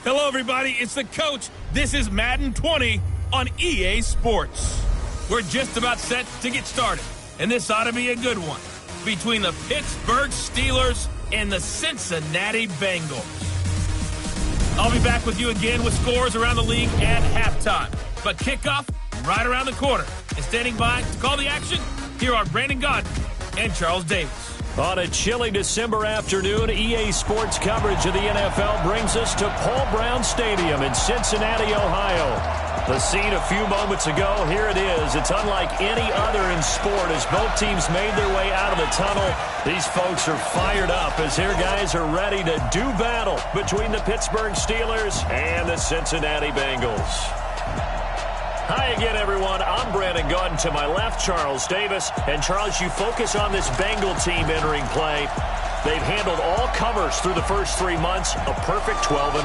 Hello, everybody. It's the coach. This is Madden 20 on EA Sports. We're just about set to get started, and this ought to be a good one between the Pittsburgh Steelers and the Cincinnati Bengals. I'll be back with you again with scores around the league at halftime. But kickoff right around the corner. And standing by to call the action, here are Brandon Gaudin and Charles Davis. On a chilly December afternoon, EA Sports coverage of the NFL brings us to Paul Brown Stadium in Cincinnati, Ohio. The scene a few moments ago, here it is. It's unlike any other in sport as both teams made their way out of the tunnel. These folks are fired up as their guys are ready to do battle between the Pittsburgh Steelers and the Cincinnati Bengals. Hi again, everyone. I'm Brandon Gaudin. To my left, Charles Davis. And, Charles, you focus on this Bengal team entering play. They've handled all comers through the first 3 months, a perfect 12-0.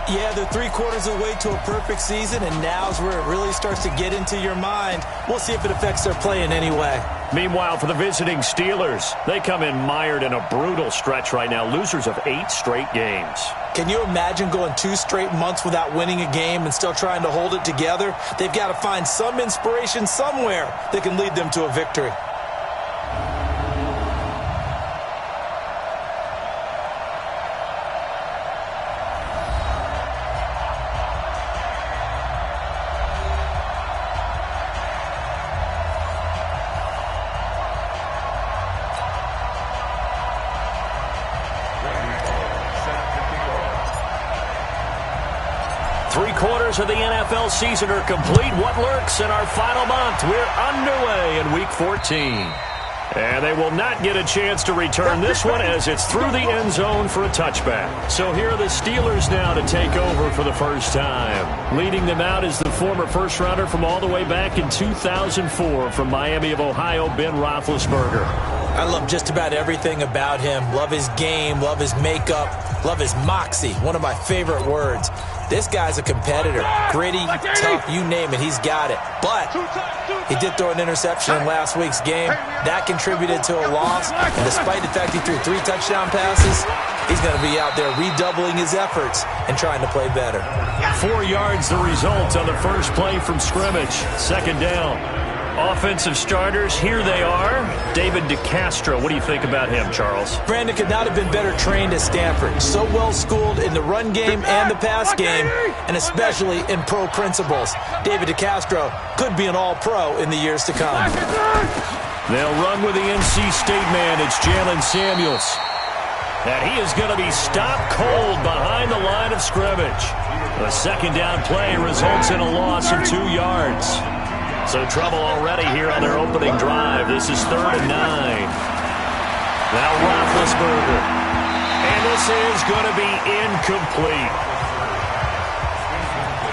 Yeah, they're 3/4 of the way to a perfect season, and now's where it really starts to get into your mind. We'll see if it affects their play in any way. Meanwhile, for the visiting Steelers, they come in mired in a brutal stretch right now, losers of 8 straight games. Can you imagine going 2 straight months without winning a game and still trying to hold it together? They've got to find some inspiration somewhere that can lead them to a victory. Three-quarters of the NFL season are complete. What lurks in our final month? We're underway in Week 14. And they will not get a chance to return this one as it's through the end zone for a touchback. So here are the Steelers now to take over for the first time. Leading them out is the former first-rounder from all the way back in 2004 from Miami of Ohio, Ben Roethlisberger. I love just about everything about him. Love his game, love his makeup, love his moxie, one of my favorite words. This guy's a competitor. Gritty, tough, you name it, he's got it. But he did throw an interception in last week's game. That contributed to a loss. And despite the fact he threw 3 touchdown passes, he's going to be out there redoubling his efforts and trying to play better. 4 yards the result on the first play from scrimmage. Second down. Offensive starters, here they are. David DeCastro, what do you think about him, Charles? Brandon could not have been better trained at Stanford. So well schooled in the run game and the pass game, and especially in pro principles. David DeCastro could be an all-pro in the years to come. They'll run with the NC State man. It's Jalen Samuels. And he is going to be stopped cold behind the line of scrimmage. The second down play results in a loss of 2 yards. So trouble already here on their opening drive. This is 3rd and 9. Now Roethlisberger. And this is going to be incomplete.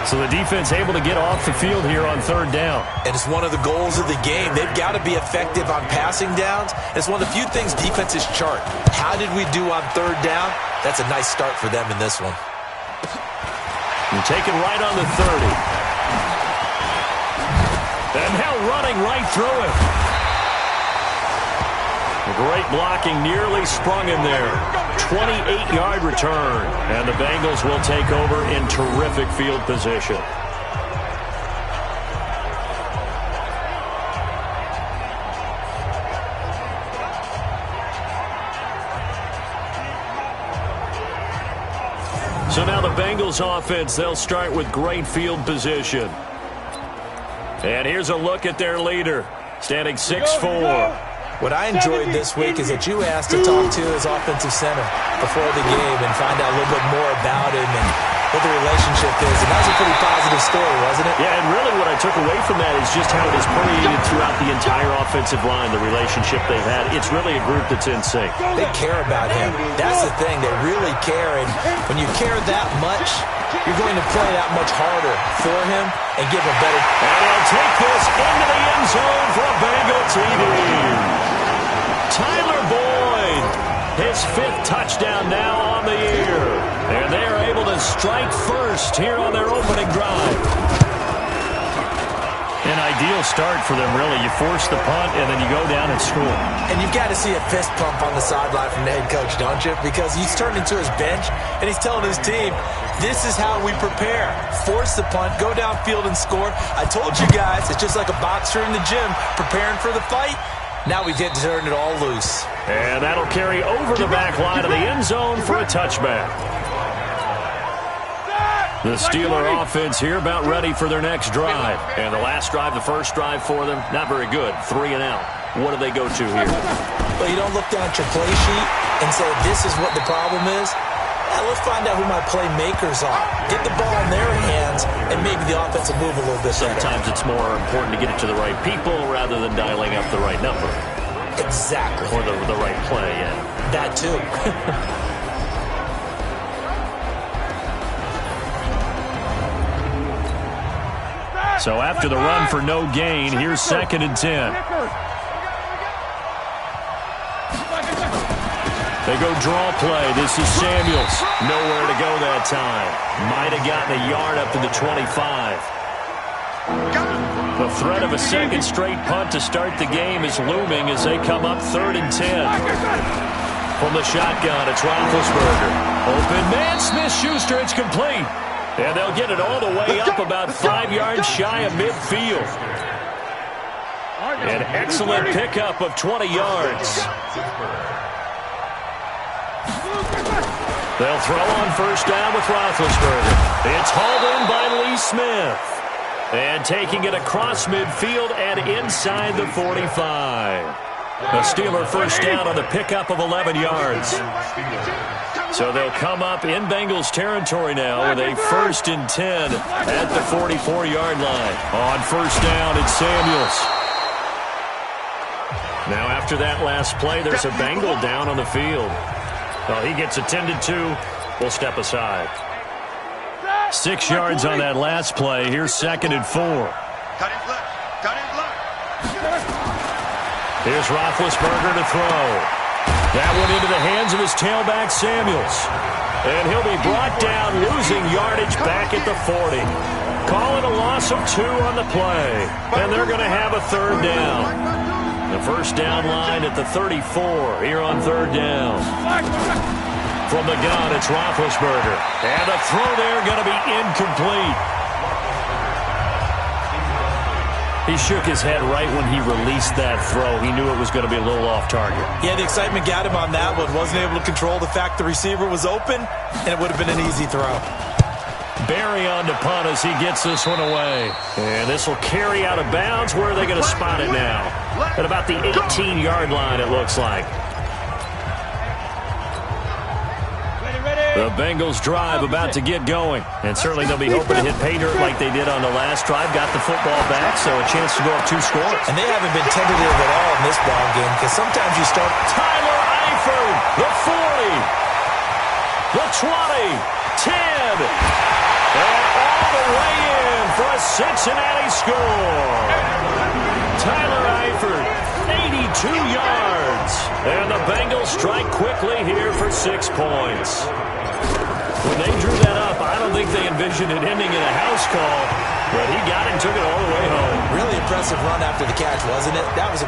So the defense able to get off the field here on 3rd down. And it's one of the goals of the game. They've got to be effective on passing downs. It's one of the few things defenses chart. How did we do on 3rd down? That's a nice start for them in this one. And taken right on the 30. And now running right through him. Great blocking, nearly sprung him there. 28-yard return. And the Bengals will take over in terrific field position. So now the Bengals offense, they'll start with great field position. And here's a look at their leader, standing 6'4". What I enjoyed this week is that you asked to talk to his offensive center before the game and find out a little bit more about him and what the relationship is. And that was a pretty positive story, wasn't it? Yeah, and really what I took away from that is just how it has permeated throughout the entire offensive line, the relationship they've had. It's really a group that's in sync. They care about him. That's the thing. They really care. And when you care that much, you're going to play that much harder for him and give a better. And he'll take this into the end zone for a Bengal TD. Tyler Boyd, his 5th touchdown now on the year. And they are able to strike first here on their opening drive. An ideal start for them, really. You force the punt, and then you go down and score. And you've got to see a fist pump on the sideline from the head coach, don't you? Because he's turned into his bench, and he's telling his team, this is how we prepare. Force the punt, go downfield and score. I told you guys, it's just like a boxer in the gym preparing for the fight. Now we get to turn it all loose. And that'll carry over the back line of the end zone for a touchback. The Steeler offense here about ready for their next drive. And the last drive, the first drive for them, not very good. 3 and out. What do they go to here? Well, you don't look down at your play sheet and say, this is what the problem is. Let's find out who my playmakers are. Get the ball in their hands, and maybe the offense will move a little bit better. Sometimes it's more important to get it to the right people rather than dialing up the right number. Exactly. Or the right play, yeah. That too. So after the run for no gain, here's 2nd and 10. They go draw play. This is Samuels. Nowhere to go that time. Might have gotten a yard up to the 25. The threat of a second straight punt to start the game is looming as they come up 3rd and 10. From the shotgun, it's Roethlisberger. Open man, Smith-Schuster, it's complete. And they'll get it all the way up about 5 yards shy of midfield. An excellent pickup of 20 yards. They'll throw on first down with Roethlisberger. It's hauled in by Lee Smith. And taking it across midfield and inside the 45. A Steeler first down on the pickup of 11 yards. So they'll come up in Bengals territory now with a 1st and 10 at the 44-yard line. On first down, it's Samuels. Now after that last play, there's a Bengal down on the field. Well, he gets attended to. We'll step aside. 6 yards on that last play. Here's 2nd and 4. Cut him block. Cut him block. Here's Roethlisberger to throw. That one into the hands of his tailback, Samuels. And he'll be brought down, losing yardage back at the 40. Call it a loss of 2 on the play. And they're going to have a 3rd down. The first down line at the 34 here on 3rd down. From the gun, it's Roethlisberger. And the throw there going to be incomplete. He shook his head right when he released that throw. He knew it was going to be a little off target. Yeah, the excitement got him on that one. Wasn't able to control the fact the receiver was open, and it would have been an easy throw. Barry on to punt as he gets this one away. And this will carry out of bounds. Where are they going to spot it now? At about the 18-yard line, it looks like. The Bengals drive about to get going. And certainly they'll be hoping to hit pay dirt like they did on the last drive. Got the football back, so a chance to go up 2 scores. And they haven't been tentative at all in this ball game because sometimes you start. Tyler Eifert, the 40, the 20, 10, and all the way in for a Cincinnati score. Tyler Eifert, 82 yards. And the Bengals strike quickly here for 6 points. When they drew that up, I don't think they envisioned it ending in a house call, but he got it and took it all the way home. Really impressive run after the catch, wasn't it? That was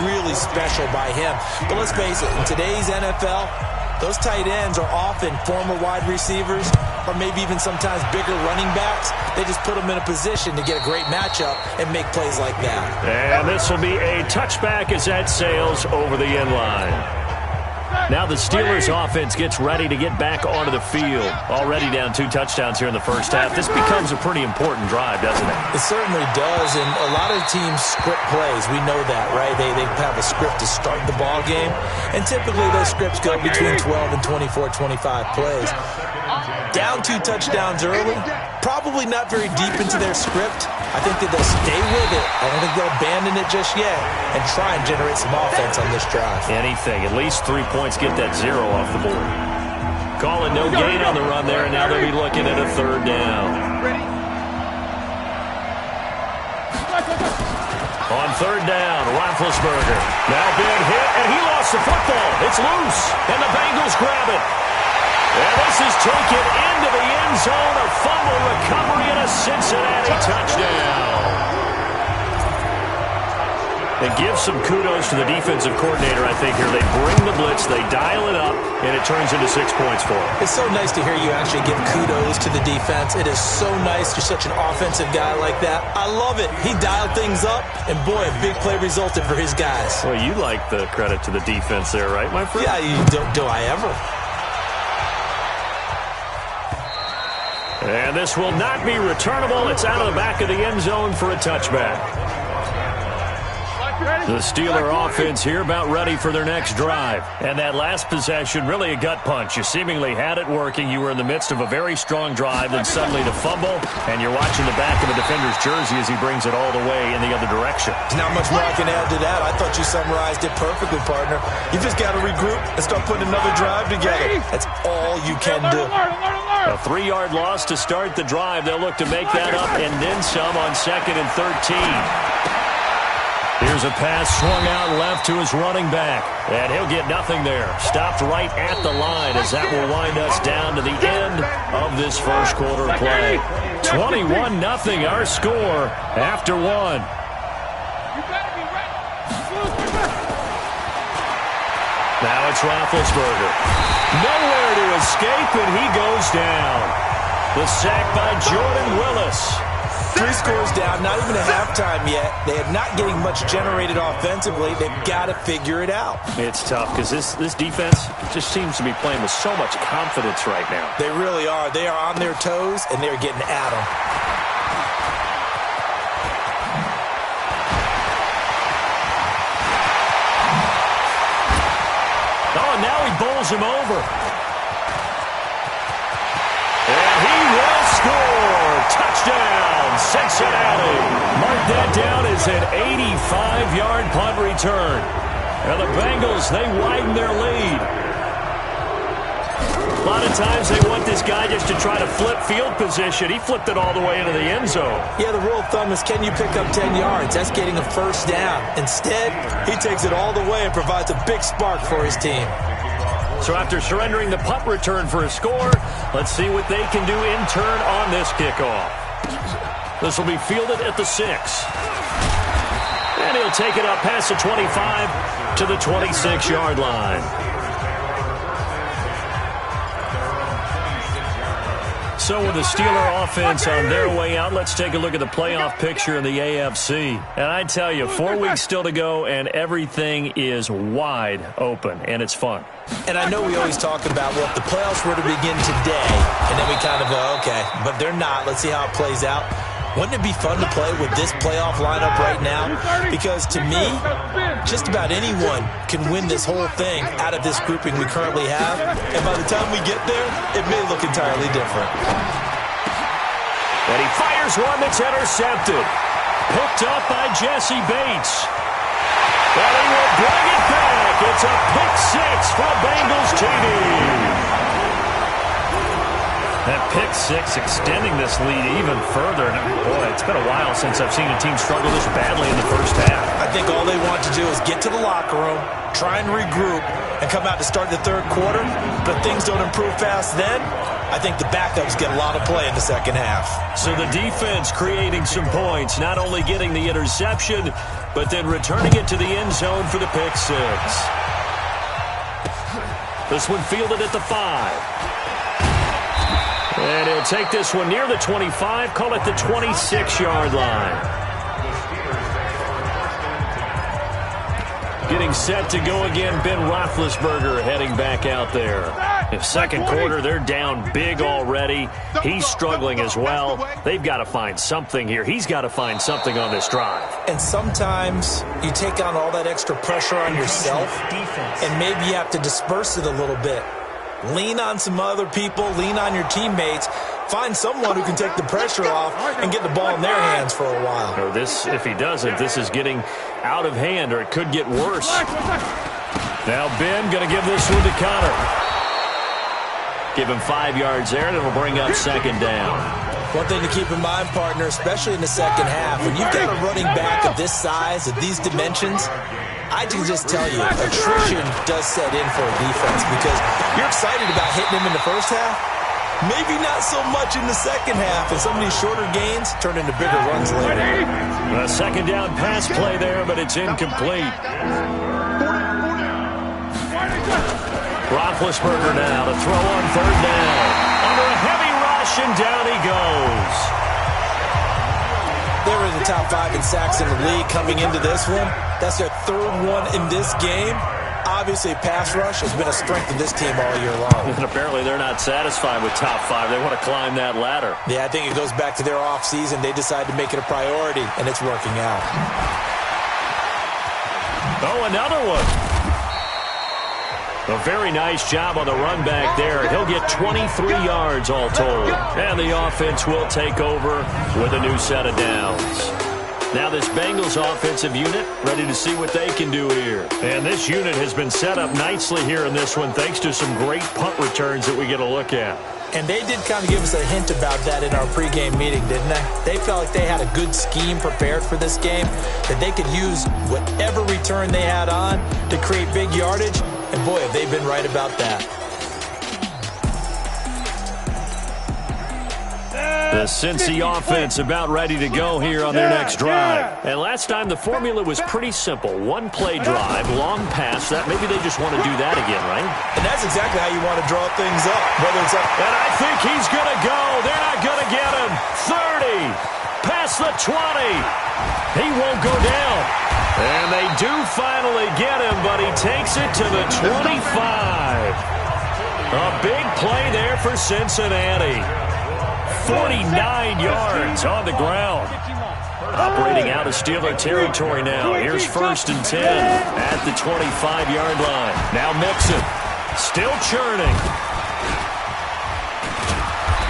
really special by him. But let's face it, in today's NFL, those tight ends are often former wide receivers or maybe even sometimes bigger running backs. They just put them in a position to get a great matchup and make plays like that. And this will be a touchback as that sails over the end line. Now the Steelers offense gets ready to get back onto the field. Already down 2 touchdowns here in the first half. This becomes a pretty important drive, doesn't it? It certainly does, and a lot of teams script plays. We know that, right? They have a script to start the ball game, and typically those scripts go between 12 and 24, 25 plays. Down 2 touchdowns early, probably not very deep into their script. I think that they'll stay with it. I don't think they'll abandon it just yet and try and generate some offense on this drive. Anything. At least 3 points, get that 0 off the board. Calling no gain on the run there, and now they'll be looking at a 3rd down. On 3rd down, Roethlisberger. Now being hit, and he lost the football. It's loose, and the Bengals grab it. And this is taken into the end zone. A fumble recovery and a Cincinnati touchdown. And give some kudos to the defensive coordinator, I think, here. They bring the blitz, they dial it up, and it turns into 6 points for them. It's so nice to hear you actually give kudos to the defense. It is so nice. You're such an offensive guy like that. I love it. He dialed things up, and boy, a big play resulted for his guys. Well, you like the credit to the defense there, right, my friend? Yeah, do I ever? And this will not be returnable. It's out of the back of the end zone for a touchback. The Steeler offense here about ready for their next drive. And that last possession, really a gut punch. You seemingly had it working. You were in the midst of a very strong drive, then suddenly to fumble, and you're watching the back of a defender's jersey as he brings it all the way in the other direction. There's not much more I can add to that. I thought you summarized it perfectly, partner. You just got to regroup and start putting another drive together. That's all you can do. A 3-yard loss to start the drive. They'll look to make that up and then some on 2nd and 13. Here's a pass swung out left to his running back. And he'll get nothing there. Stopped right at the line as that will wind us down to the end of this first quarter play. 21-0 our score after one. Now it's Roethlisberger. Nowhere to escape, and he goes down. The sack by Jordan Willis. 3 scores down, not even a halftime yet. They are not getting much generated offensively. They've got to figure it out. It's tough because this defense just seems to be playing with so much confidence right now. They really are. They are on their toes, and they're getting at them. Oh, now he bowls him over. And he will score. Touchdown, Cincinnati. Mark that down as an 85-yard punt return. And the Bengals, they widen their lead. A lot of times they want this guy just to try to flip field position. He flipped it all the way into the end zone. Yeah, the rule of thumb is, can you pick up 10 yards? That's getting a first down. Instead, he takes it all the way and provides a big spark for his team. So after surrendering the punt return for a score, let's see what they can do in turn on this kickoff. This will be fielded at the 6. And he'll take it up past the 25 to the 26-yard line. So with the Steeler offense on their way out, let's take a look at the playoff picture in the AFC. And I tell you, 4 weeks still to go, and everything is wide open, and it's fun. And I know we always talk about, well, if the playoffs were to begin today, and then we kind of go, okay, but they're not. Let's see how it plays out. Wouldn't it be fun to play with this playoff lineup right now? Because to me, just about anyone can win this whole thing out of this grouping we currently have. And by the time we get there, it may look entirely different. And he fires one that's intercepted. Picked up by Jesse Bates. And he will bring it back. It's a pick 6 for Bengals TD. That pick 6 extending this lead even further. And boy, it's been a while since I've seen a team struggle this badly in the first half. I think all they want to do is get to the locker room, try and regroup, and come out to start the third quarter. But if things don't improve fast then, I think the backups get a lot of play in the second half. So the defense creating some points, not only getting the interception, but then returning it to the end zone for the pick 6. This one fielded at the 5. And he'll take this one near the 25, call it the 26-yard line. Getting set to go again, Ben Roethlisberger heading back out there. In second quarter, they're down big already. He's struggling as well. They've got to find something here. He's got to find something on this drive. And sometimes you take on all that extra pressure on yourself, and maybe you have to disperse it a little bit. Lean on some other people, lean on your teammates, find someone who can take the pressure off and get the ball in their hands for a while. Or this, if he doesn't, this is getting out of hand, or it could get worse. Now Ben going to give this one to Connor. Give him 5 yards there, and it'll bring up second down. One thing to keep in mind, partner, especially in the second half, when you've got a running back of this size, of these dimensions, I can just tell you, attrition does set in for a defense because you're excited about hitting him in the first half, Maybe not so much in the second half, and some of these shorter gains turn into bigger runs later. A second down pass play there, but it's incomplete. Roethlisberger now to throw on third down. Under a heavy rush, and down he goes. They were in the top 5 in sacks in the league coming into this one. That's their third one in this game. Obviously, pass rush has been a strength of this team all year long. And apparently they're not satisfied with top 5. They want to climb that ladder. Yeah, I think it goes back to their offseason. They decided to make it a priority, and it's working out. Oh, another one. A very nice job on the run back there. He'll get 23 yards all told. And the offense will take over with a new set of downs. Now this Bengals offensive unit ready to see what they can do here. And this unit has been set up nicely here in this one thanks to some great punt returns that we get a look at. And they did kind of give us a hint about that in our pregame meeting, didn't they? They felt like they had a good scheme prepared for this game, that they could use whatever return they had on to create big yardage. And boy, have they been right about that. The Cincy offense about ready to go here on their next drive. And last time the formula was pretty simple. One play drive, long pass. That maybe they just want to do that again, right? And that's exactly how you want to draw things up. Whether it's up. And I think he's going to go. They're not going to get him. 30. Past the 20. He won't go down. And they do finally get him, but he takes it to the 25. A big play there for Cincinnati. 49 yards on the ground. Operating out of Steeler territory now. Here's 1st and 10 at the 25-yard line. Now Mixon. Still churning.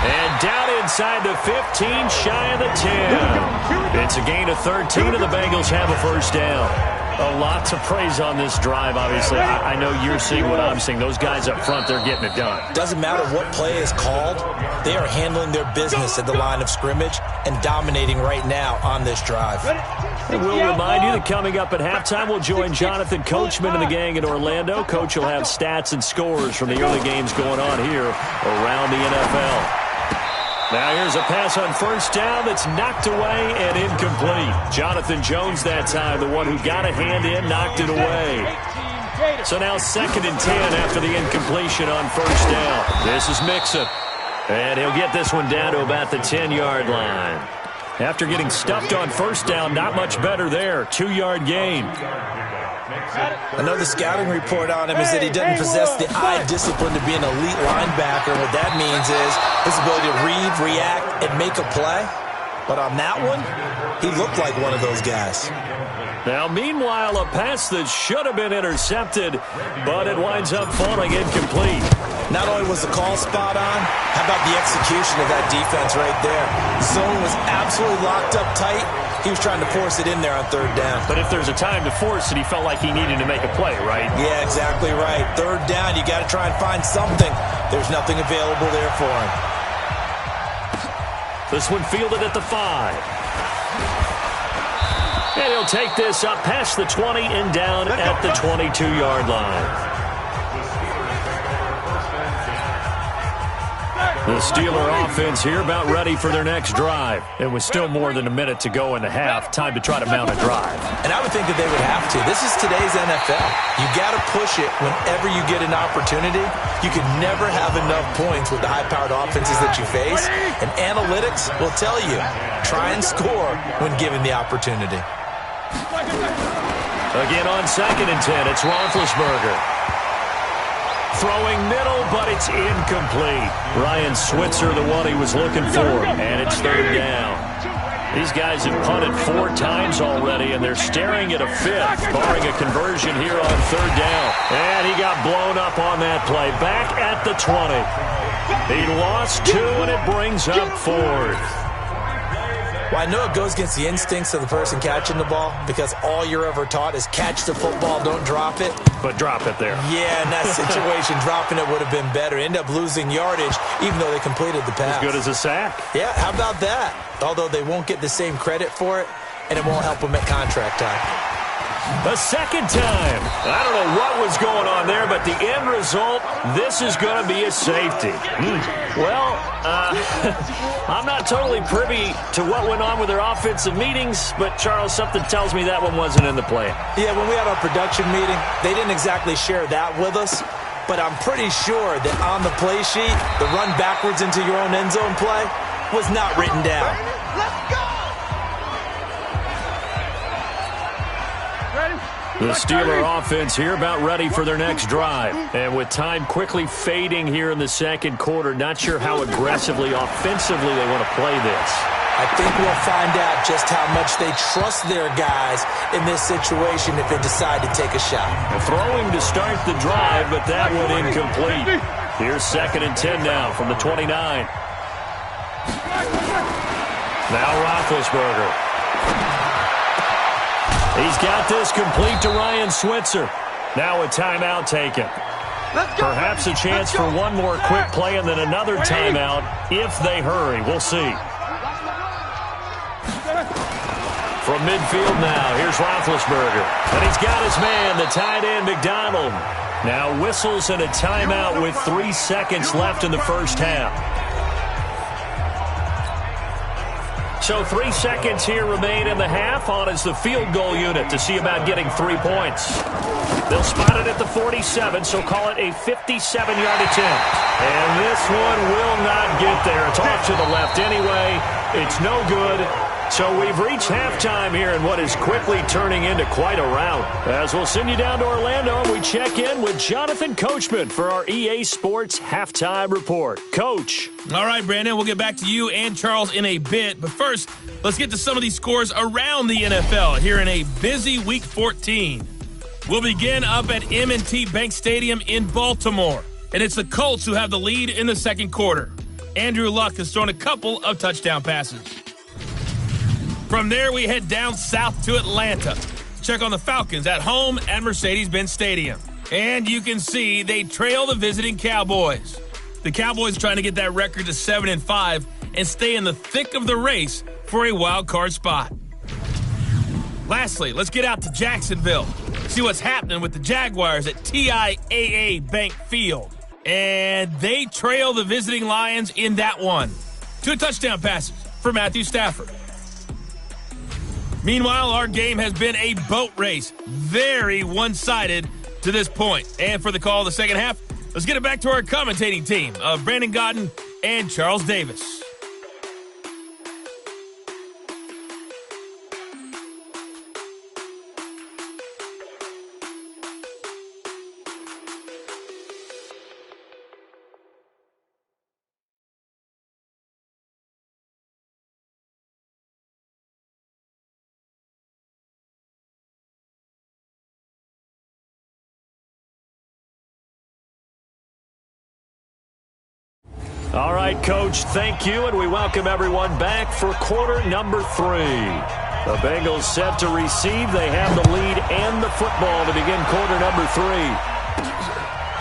And down inside the 15, shy of the 10. It's a gain of 13, and the Bengals have a first down. A lot to praise on this drive, obviously. I know you're seeing what I'm seeing. Those guys up front, they're getting it done. Doesn't matter what play is called. They are handling their business at the line of scrimmage and dominating right now on this drive. And we'll remind you that coming up at halftime, we'll join Jonathan Coachman and the gang in Orlando. Coach will have stats and scores from the early games going on here around the NFL. Now here's a pass on first down that's knocked away and incomplete. Jonathan Jones that time, the one who got a hand in, knocked it away. So now 2nd and 10 after the incompletion on first down. This is Mixon. And he'll get this one down to about the 10-yard line. After getting stuffed on first down, not much better there. 2-yard gain. I know the scouting report on him is that he doesn't possess the eye discipline to be an elite linebacker. What that means is his ability to read, react, and make a play. But on that one, he looked like one of those guys. Now, meanwhile, a pass that should have been intercepted, but it winds up falling incomplete. Not only was the call spot on, how about the execution of that defense right there? Zone was absolutely locked up tight. He was trying to force it in there on third down. But if there's a time to force it, he felt like he needed to make a play, right? Yeah, exactly right. Third down, you got to try and find something. There's nothing available there for him. This one fielded at the 5. And he'll take this up past the 20 and down at the 22-yard line. The Steeler offense here about ready for their next drive. And with still more than a minute to go in the half, time to try to mount a drive. And I would think that they would have to. This is today's NFL. You got to push it whenever you get an opportunity. You can never have enough points with the high-powered offenses that you face. And analytics will tell you, try and score when given the opportunity. Again on 2nd and 10, it's Roethlisberger. Throwing middle, but it's incomplete. Ryan Switzer, the one he was looking for, and it's 3rd down. These guys have punted 4 times already, and they're staring at a 5th, barring a conversion here on 3rd down. And he got blown up on that play. Back at the 20. He lost 2, and it brings up 4th. Well, I know it goes against the instincts of the person catching the ball because all you're ever taught is catch the football, don't drop it. But drop it there. Yeah, in that situation, dropping it would have been better. End up losing yardage even though they completed the pass. As good as a sack. Yeah, how about that? Although they won't get the same credit for it, and it won't help them at contract time. The second time. I don't know what was was going on there, but the end result, this is going to be a safety. Well, I'm not totally privy to what went on with their offensive meetings, but, Charles, something tells me that one wasn't in the plan. Yeah, when we had our production meeting, they didn't exactly share that with us, but I'm pretty sure that on the play sheet, the run backwards into your own end zone play was not written down. Let's go! The Steeler offense here about ready for their next drive. And with time quickly fading here in the second quarter, not sure how aggressively, offensively they want to play this. I think we'll find out just how much they trust their guys in this situation if they decide to take a shot. Throwing to start the drive, but that one incomplete. Here's 2nd and 10 now from the 29. Now Roethlisberger. He's got this complete to Ryan Switzer. Now a timeout taken. Perhaps a chance for one more quick play and then another timeout if they hurry. We'll see. From midfield now, here's Roethlisberger. And he's got his man, the tight end, McDonald. Now whistles and a timeout with 3 seconds left in the first half. So 3 seconds here remain in the half. On is the field goal unit to see about getting 3 points. They'll spot it at the 47, so call it a 57-yard attempt. And this one will not get there. It's off to the left anyway. It's no good. So we've reached halftime here in what is quickly turning into quite a rout. As we'll send you down to Orlando, and we check in with Jonathan Coachman for our EA Sports Halftime Report. Coach. All right, Brandon, we'll get back to you and Charles in a bit. But first, let's get to some of these scores around the NFL here in a busy Week 14. We'll begin up at M&T Bank Stadium in Baltimore. And it's the Colts who have the lead in the second quarter. Andrew Luck has thrown a couple of touchdown passes. From there, we head down south to Atlanta. Check on the Falcons at home at Mercedes-Benz Stadium. And you can see they trail the visiting Cowboys. The Cowboys trying to get that record to 7-5 and stay in the thick of the race for a wild card spot. Lastly, let's get out to Jacksonville. See what's happening with the Jaguars at TIAA Bank Field. And they trail the visiting Lions in that one. 2 touchdown passes for Matthew Stafford. Meanwhile, our game has been a boat race. Very one-sided to this point. And for the call of the second half, let's get it back to our commentating team of Brandon Godden and Charles Davis. All right, Coach, thank you, and we welcome everyone back for quarter number 3. The Bengals set to receive. They have the lead and the football to begin quarter number 3.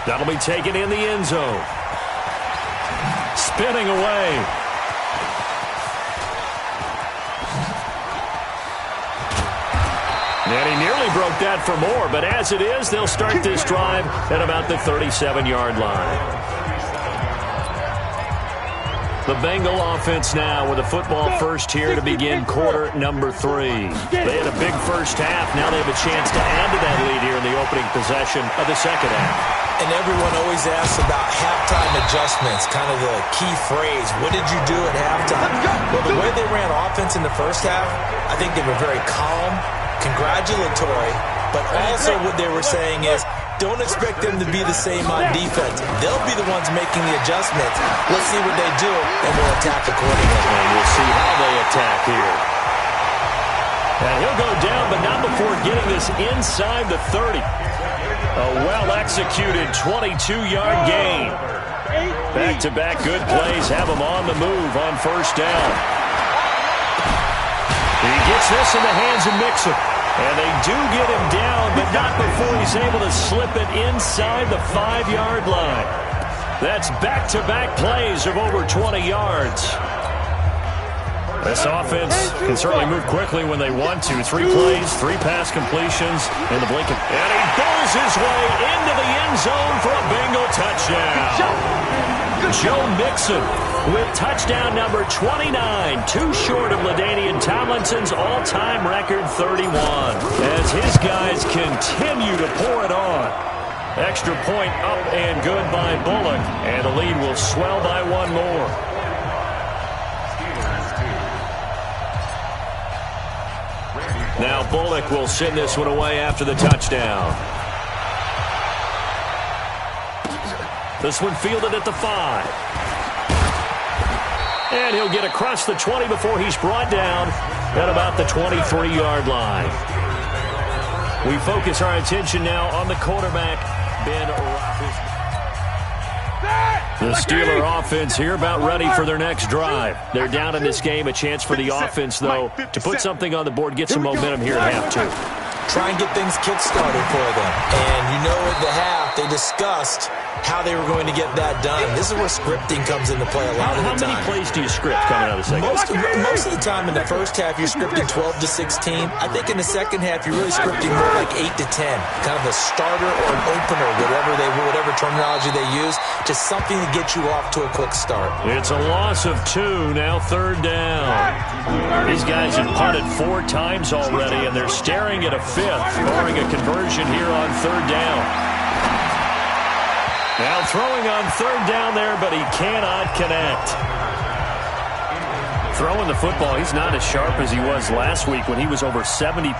That'll be taken in the end zone. Spinning away. And he nearly broke that for more, but as it is, they'll start this drive at about the 37-yard line. The Bengal offense now with a football first here to begin quarter number 3. They had a big first half. Now they have a chance to add to that lead here in the opening possession of the second half. And everyone always asks about halftime adjustments, kind of the key phrase. What did you do at halftime? Well, the way they ran offense in the first half, I think they were very calm, congratulatory, but also what they were saying is, don't expect them to be the same on defense. They'll be the ones making the adjustments. Let's see what they do, and we'll attack accordingly. And we'll see how they attack here. And he'll go down, but not before getting this inside the 30. A well-executed 22-yard gain. Back-to-back good plays have him on the move on first down. He gets this in the hands of Mixon. And they do get him down, but not before he's able to slip it inside the 5-yard line. That's back-to-back plays of over 20 yards. This offense can certainly move quickly when they want to. 3 plays, 3 pass completions in the blink of... And he bowls his way into zone for a Bengal touchdown. Joe Mixon with touchdown number 29, too short of LaDainian Tomlinson's all-time record 31, as his guys continue to pour it on. Extra point up and good by Bullock, and the lead will swell by one more. Now Bullock will send this one away after the touchdown. This one fielded at the 5. And he'll get across the 20 before he's brought down at about the 23-yard line. We focus our attention now on the quarterback, Ben Roethlisberger. The Steeler offense here about ready for their next drive. They're down in this game. A chance for the offense, though, to put something on the board, get some momentum here at half 2. Try and get things kick-started for them. And you know at the half, they discussed how they were going to get that done. This is where scripting comes into play a lot of the time. How many plays do you script coming out of the second? Most of the time in the first half, you're scripting 12 to 16. I think in the second half, you're really scripting more like 8 to 10. Kind of a starter or an opener, whatever terminology they use. Just something to get you off to a quick start. It's a loss of 2, now 3rd down. These guys have punted 4 times already, and they're staring at a 5th, barring a conversion here on 3rd down. Now throwing on 3rd down there, but he cannot connect. Throwing the football, he's not as sharp as he was last week when he was over 70%.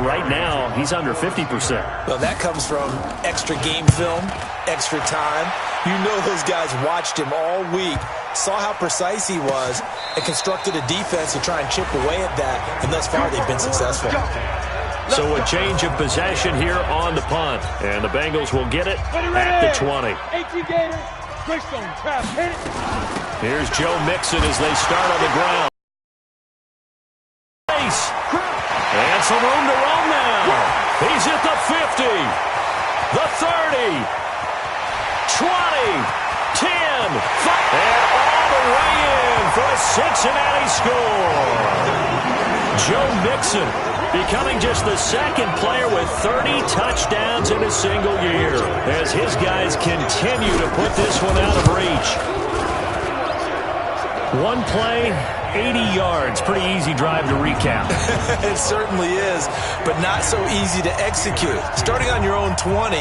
Right now, he's under 50%. Well, that comes from extra game film, extra time. You know those guys watched him all week, saw how precise he was, and constructed a defense to try and chip away at that, and thus far they've been successful. So a change of possession here on the punt, and the Bengals will get it at the 20. Here's Joe Mixon as they start on the ground. And some room to roam now. He's at the 50, the 30, 20, 10, 5, and all the way in for a Cincinnati score. Joe Mixon becoming just the second player with 30 touchdowns in a single year as his guys continue to put this one out of reach. One play, 80 yards. Pretty easy drive to recap. It certainly is, but not so easy to execute. Starting on your own 20,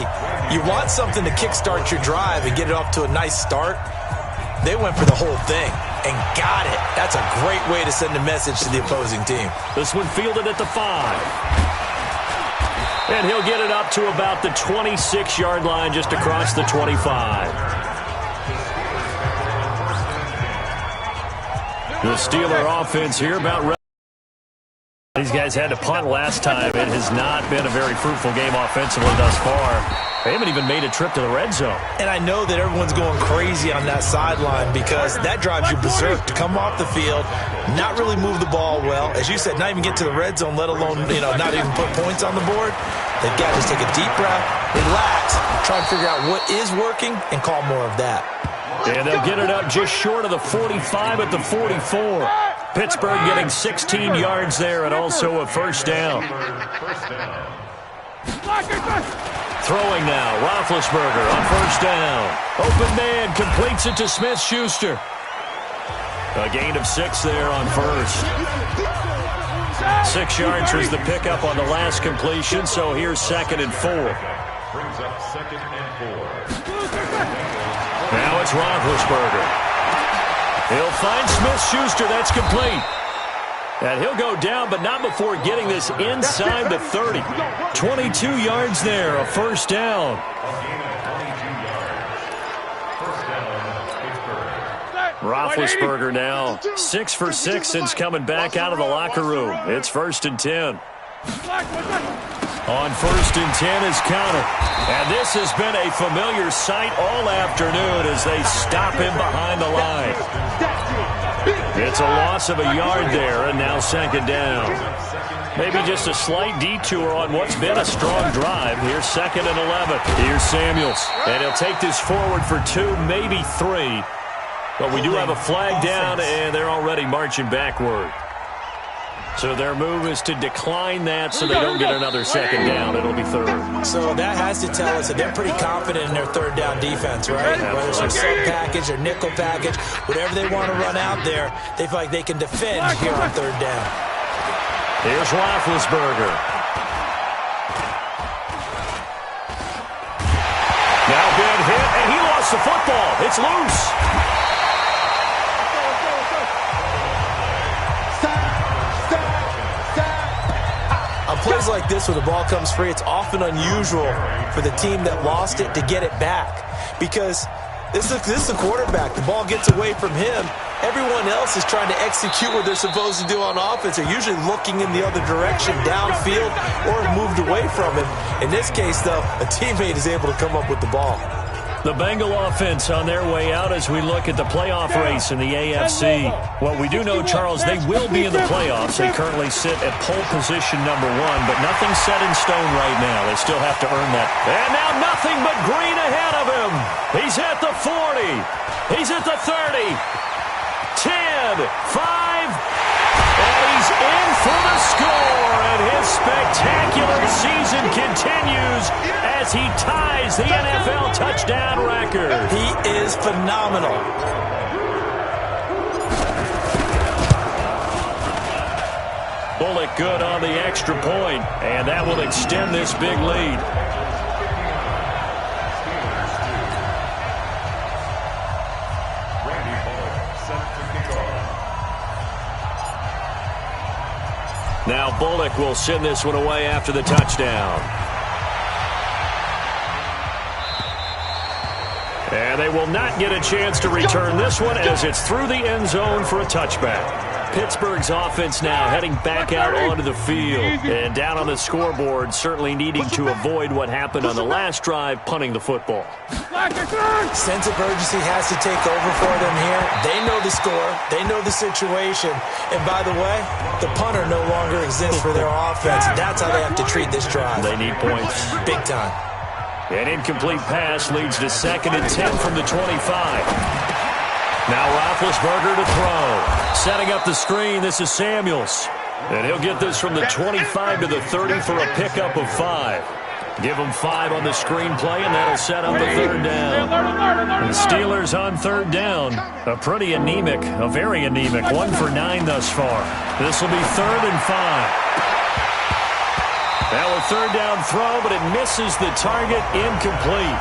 you want something to kickstart your drive and get it off to a nice start. They went for the whole thing and got it. That's a great way to send a message to the opposing team. This one fielded at the 5. And he'll get it up to about the 26-yard line, just across the 25. The Steeler offense here about ready. These guys had to punt last time. It has not been a very fruitful game offensively thus far. They haven't even made a trip to the red zone. And I know that everyone's going crazy on that sideline because that drives you berserk to come off the field, not really move the ball well. As you said, not even get to the red zone, let alone, not even put points on the board. They've got to just take a deep breath, relax, try and figure out what is working, and call more of that. And they'll get it up just short of the 45 at the 44. Pittsburgh getting 16 yards there and also a first down. Throwing now, Roethlisberger on first down. Open man, completes it to Smith-Schuster. A gain of 6 there on first. 6 yards was the pickup on the last completion, so here's 2nd and 4. Brings up 2nd and 4. Now it's Roethlisberger. He'll find Smith-Schuster. That's complete. And he'll go down, but not before getting this inside the 30. 22 yards there, a first down. Roethlisberger now 6 for 6 since coming back out of the locker room. It's 1st and 10. On 1st and 10 is counter. And this has been a familiar sight all afternoon as they stop him behind the line. It's a loss of a yard there, and now 2nd down. Maybe just a slight detour on what's been a strong drive. Here's 2nd and 11. Here's Samuels. And he'll take this forward for 2, maybe 3. But we do have a flag down, and they're already marching backward. So their move is to decline that so they don't get another second down. It'll be third. So that has to tell us that they're pretty confident in their third down defense, right? Whether it's a sub package or nickel package, whatever they want to run out there, they feel like they can defend here on third down. Here's Roethlisberger. Now good hit, and he lost the football. It's loose. On plays like this where the ball comes free, it's often unusual for the team that lost it to get it back. Because this is the quarterback. The ball gets away from him. Everyone else is trying to execute what they're supposed to do on offense. They're usually looking in the other direction, downfield, or moved away from him. In this case, though, a teammate is able to come up with the ball. The Bengal offense on their way out as we look at the playoff race in the AFC. Well, we do know, Charles, they will be in the playoffs. They currently sit at pole position number 1, but nothing's set in stone right now. They still have to earn that. And now nothing but green ahead of him. He's at the 40. He's at the 30. 10, 5, and he's in for the score, and his spectacular season continues as he ties the NFL touchdown record. He is phenomenal. Bullock good on the extra point, and that will extend this big lead. Now Bullock will send this one away after the touchdown. And they will not get a chance to return this one as it's through the end zone for a touchback. Pittsburgh's offense now heading back out onto the field. And down on the scoreboard, certainly needing to avoid what happened on the last drive, punting the football. Sense of urgency has to take over for them here. They know the score. They know the situation. And by the way, the punter no longer exists for their offense. That's how they have to treat this drive. They need points. Big time. An incomplete pass leads to 2nd and 10 from the 25. Now Roethlisberger to throw. Setting up the screen, this is Samuels. And he'll get this from the 25 to the 30 for a pickup of 5. Give him 5 on the screen play, and that'll set up a third down. The Steelers on third down. A pretty anemic, a very anemic 1 for 9 thus far. This will be 3rd and 5. Now a third down throw, but it misses the target, incomplete.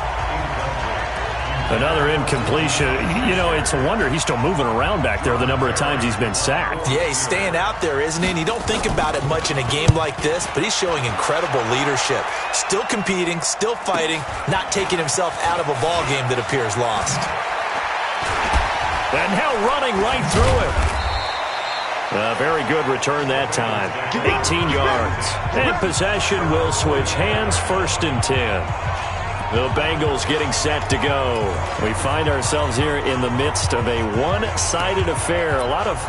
Another incompletion. You know, it's a wonder he's still moving around back there the number of times he's been sacked. Yeah, he's staying out there, isn't he? And you don't think about it much in a game like this, but he's showing incredible leadership. Still competing, still fighting, not taking himself out of a ball game that appears lost. And now running right through it. A very good return that time. 18 yards. And possession will switch hands, 1st and 10. The Bengals getting set to go. We find ourselves here in the midst of a one-sided affair. A lot of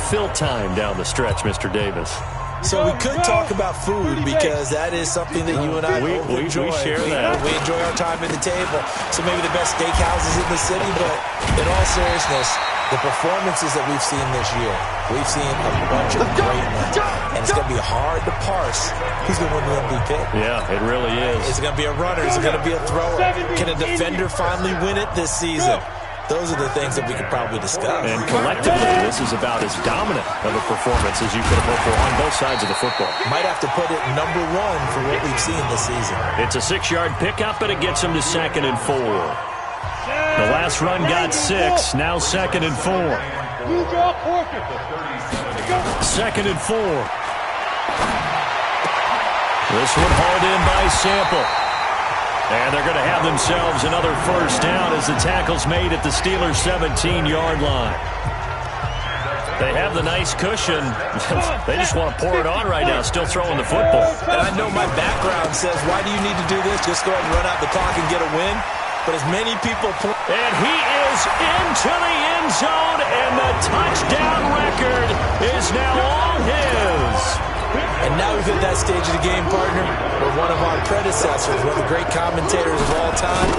fill time down the stretch, Mr. Davis. So we could talk about food because that is something that you and I enjoy. We share that. We enjoy our time at the table. So maybe the best steakhouses in the city, but in all seriousness, the performances that we've seen this year, we've seen a bunch of great ones. And it's going to be hard to parse who's going to win the MVP. Yeah, it really is. Is it going to be a runner? Is it going to be a thrower? Can a defender finally win it this season? Those are the things that we could probably discuss. And collectively, this is about as dominant of a performance as you could have hoped for on both sides of the football. Might have to put it number 1 for what we've seen this season. It's a 6-yard pickup, but it gets him to 2nd and 4. The last run got 6, now 2nd and 4. 2nd and 4. This one hauled in by Sample. And they're going to have themselves another first down as the tackle's made at the Steelers' 17-yard line. They have the nice cushion. They just want to pour it on right now, still throwing the football. And I know my background says, why do you need to do this? Just go ahead and run out the clock and get a win. But as many people... And he is into the end zone, and the touchdown record is now all his. And now we've hit that stage of the game, partner, where one of our predecessors, one of the great commentators of all time,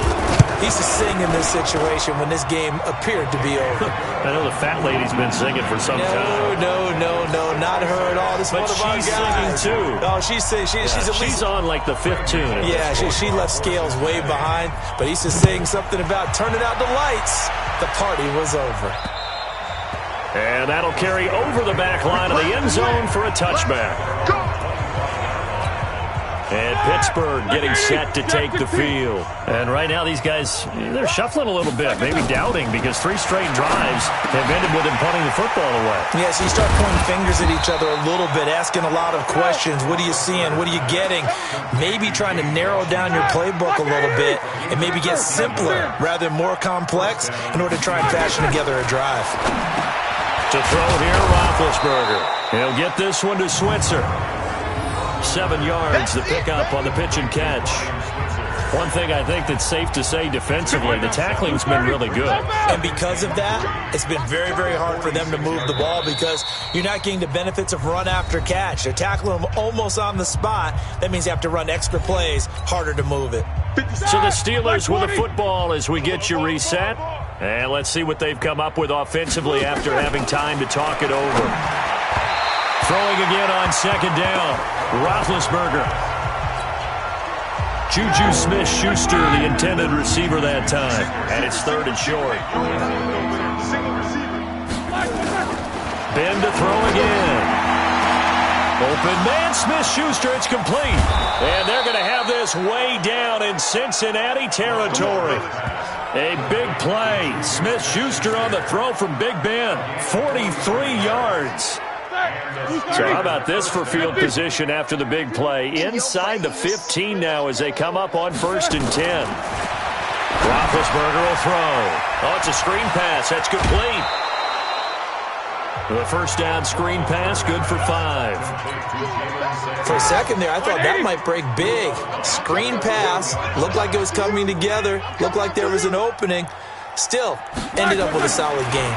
He used to sing in this situation when this game appeared to be over. I know the fat lady's been singing for some time. No, not her at all. This is but one of our guys. She's singing too. Oh, she's at least... She's on like the 5th tune. Yeah, she left Scales way behind, but he used to sing something about turning out the lights. The party was over. And that'll carry over the back line of the end zone for a touchback. And Pittsburgh getting set to take the field. And right now these guys, they're shuffling a little bit, maybe doubting, because 3 straight drives have ended with him punting the football away. Yeah, so you start pointing fingers at each other a little bit, asking a lot of questions. What are you seeing? What are you getting? Maybe trying to narrow down your playbook a little bit and maybe get simpler rather than more complex in order to try and fashion together a drive. To throw here, Roethlisberger. He'll get this one to Switzer. 7 yards, the pickup on the pitch and catch. One thing I think that's safe to say defensively, the tackling's been really good. And because of that, it's been very, very hard for them to move the ball because you're not getting the benefits of run after catch. They're tackling them almost on the spot. That means you have to run extra plays, harder to move it. So the Steelers with the football as we get you reset. And let's see what they've come up with offensively after having time to talk it over. Throwing again on 2nd down. Roethlisberger. Juju Smith-Schuster, the intended receiver that time. And it's 3rd and short. Ben to throw again. Open man, Smith-Schuster, it's complete. And they're going to have this way down in Cincinnati territory. A big play. Smith-Schuster on the throw from Big Ben. 43 yards. So how about this for field position after the big play? Inside the 15 now as they come up on 1st and 10. Roethlisberger will throw. Oh, it's a screen pass. That's complete. The 1st down screen pass, good for 5. For a second there, I thought that might break big. Screen pass, looked like it was coming together, looked like there was an opening. Still, ended up with a solid game.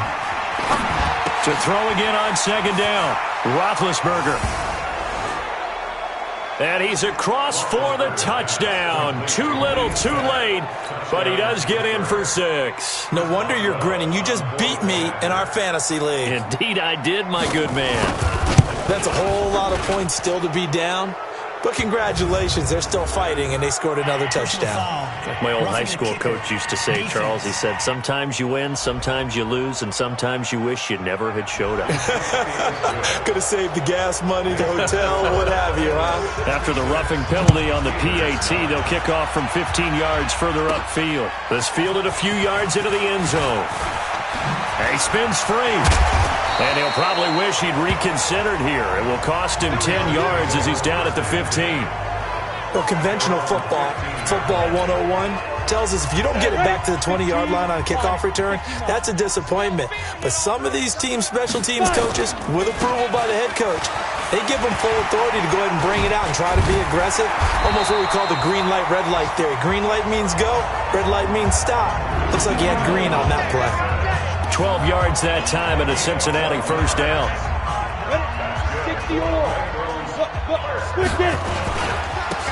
To throw again on 2nd down, Roethlisberger. And he's across for the touchdown. Too little, too late, but he does get in for 6. No wonder you're grinning. You just beat me in our fantasy league. Indeed I did, my good man. That's a whole lot of points still to be down. But congratulations, they're still fighting, and they scored another touchdown. Like my old high school coach used to say, Charles, he said, sometimes you win, sometimes you lose, and sometimes you wish you never had showed up. Could have saved the gas money, the hotel, what have you, huh? After the roughing penalty on the PAT, they'll kick off from 15 yards further upfield. This fielded a few yards into the end zone. And he spins free. And he'll probably wish he'd reconsidered here. It will cost him 10 yards as he's down at the 15. Well, conventional football 101, tells us if you don't get it back to the 20-yard line on a kickoff return, that's a disappointment. But some of these special teams coaches, with approval by the head coach, they give them full authority to go ahead and bring it out and try to be aggressive. Almost what we call the green light, red light theory. Green light means go, red light means stop. Looks like he had green on that play. 12 yards that time and a Cincinnati 1st down.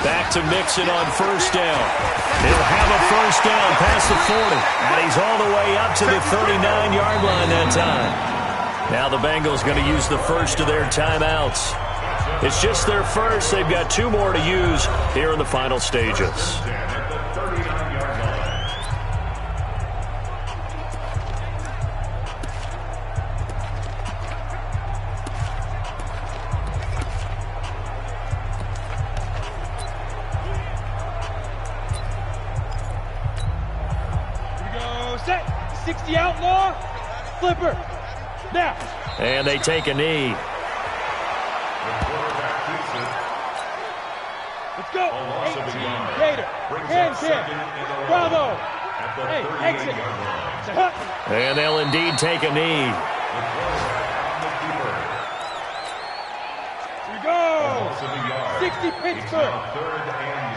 Back to Mixon on 1st down. He'll have a 1st down past the 40. And he's all the way up to the 39-yard line that time. Now the Bengals going to use the first of their timeouts. It's just their first. They've got 2 more to use here in the final stages. Set, 60 outlaw, flipper, now. And they take a knee. Let's go. 18, Gator, hand kick, bravo. Hey, exit. And they'll indeed take a knee. Here we go. 60 Pittsburgh.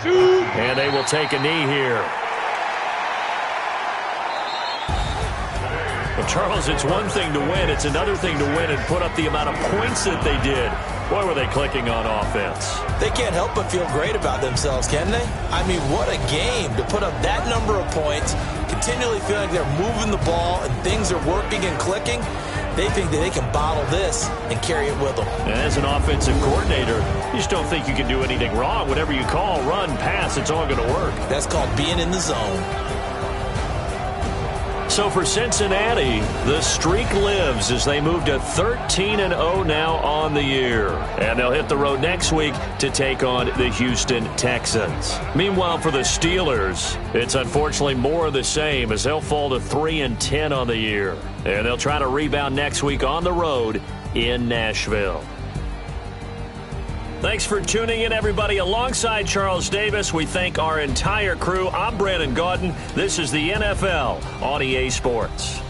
2. And they will take a knee here. The Well, Charles, it's one thing to win. It's another thing to win and put up the amount of points that they did. Boy, were they clicking on offense. They can't help but feel great about themselves, can they? I mean, what a game to put up that number of points, continually feeling like they're moving the ball and things are working and clicking. They think that they can bottle this and carry it with them. And as an offensive coordinator, you just don't think you can do anything wrong. Whatever you call, run, pass, it's all going to work. That's called being in the zone. So for Cincinnati, the streak lives as they move to 13-0 now on the year. And they'll hit the road next week to take on the Houston Texans. Meanwhile, for the Steelers, it's unfortunately more of the same as they'll fall to 3-10 on the year. And they'll try to rebound next week on the road in Nashville. Thanks for tuning in, everybody. Alongside Charles Davis, we thank our entire crew. I'm Brandon Gaudin. This is the NFL on EA Sports.